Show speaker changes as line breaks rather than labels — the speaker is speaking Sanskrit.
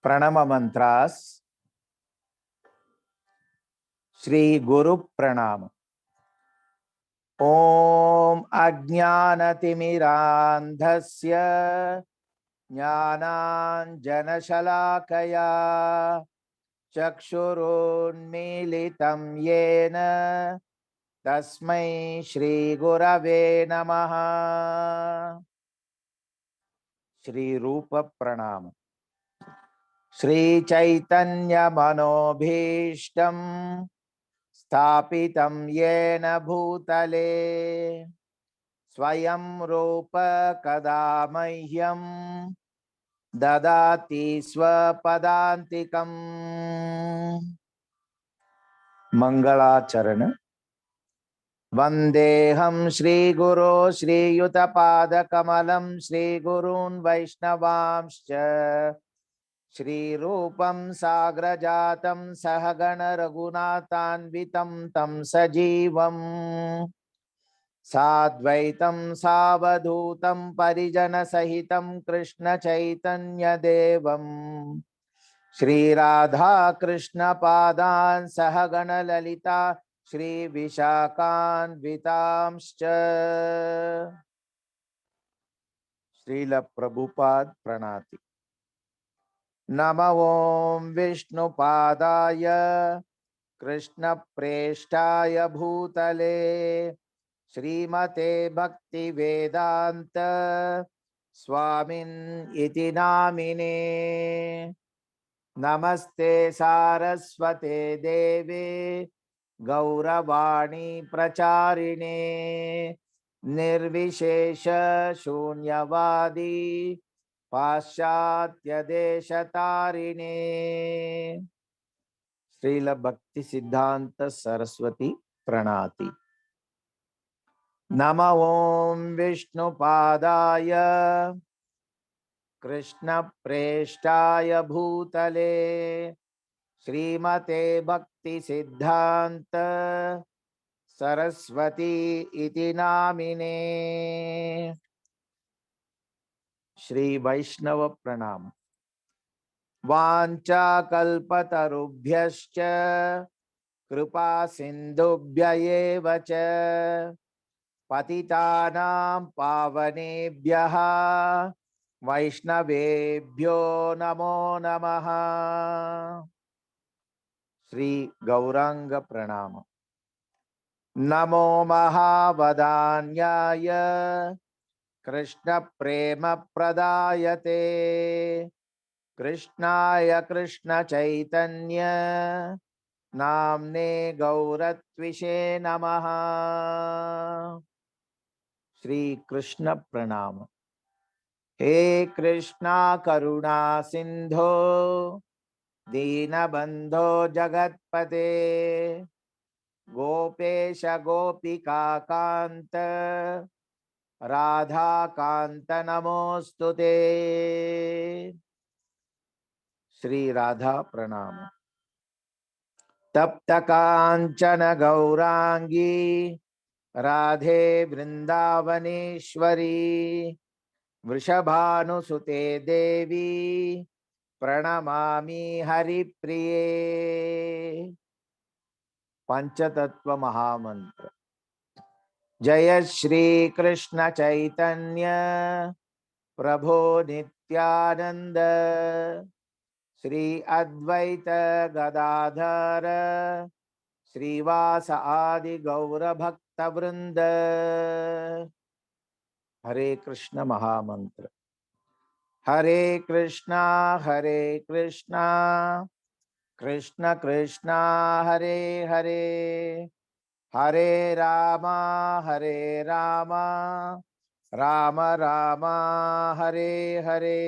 प्रणम मंत्रास श्री गुरु प्रणाम। ओम अज्ञानतिमिरान्धस्य ज्ञानाञ्जनशलाकया चक्षुरुन्मीलितं येन तस्मै श्री गुरवे नमः। श्री रूप प्रणाम। श्री चैतन्य मनोभीष्टं स्थापितं येन भूतले स्वयं रूप कदा मह्यं ददाति स्वपदान्तिकम्। मंगलाचरण। वंदेहं श्रीगुरो श्रीयुतपादकमलं श्रीगुरून् वैष्णवांश्च श्रीरूपं साग्रजातं सहगण रघुनाथान्वितं तं सजीवं साद्वैतं सावधूतं परिजनसहितं कृष्णचैतन्यदेवं श्रीराधा कृष्णपादान् सहगण ललिता श्रीविशाखान्वितांश्च। श्रील प्रभुपाद प्रणति। नमो ओं विष्णुपादाय कृष्णप्रेष्ठाय भूतले श्रीमते भक्तिवेदान्त स्वामिन् इति नामिने। नमस्ते सारस्वते देवे गौरवाणी प्रचारिणे निर्विशेष शून्यवादी पाश्चात्य देशतारिणे। श्रील भक्ति सिद्धांत सरस्वती प्रणति। नमो ओं विष्णुपादाय कृष्ण प्रेष्ठाय भूतले श्रीमते भक्ति सिद्धांत सरस्वती इति नामिने। श्री वैष्णव प्रणाम। वाञ्छा कल्पतरुभ्यश्च कृपा सिन्धुभ्य एव च पतितानां पावनेभ्यः वैष्णवेभ्यो नमो नमः। श्री गौरांग प्रणाम। नमो महावदान्याय कृष्ण प्रेम प्रदायते कृष्णाय कृष्ण चैतन्य नाम्ने गौरत्विषे नमः। श्री कृष्ण प्रणाम। हे कृष्णा करुणा सिंधो दीनबंधो जगत्पते गोपेश गोपिका कांत राधा कांत नमोस्तुते। श्री राधा प्रणाम। तप्त कांचन गौरांगी राधे वृंदावनेश्वरी वृषभानुसुते देवी प्रणमामि हरिप्रिये। पंचतत्व महामंत्र। जय श्री कृष्ण चैतन्य प्रभो नित्यानंद श्री अद्वैत गदाधर श्रीवास आदि गौर भक्त वृंद। हरे कृष्ण महामंत्र। हरे कृष्णा कृष्ण कृष्णा हरे हरे हरे रामा राम राम हरे हरे।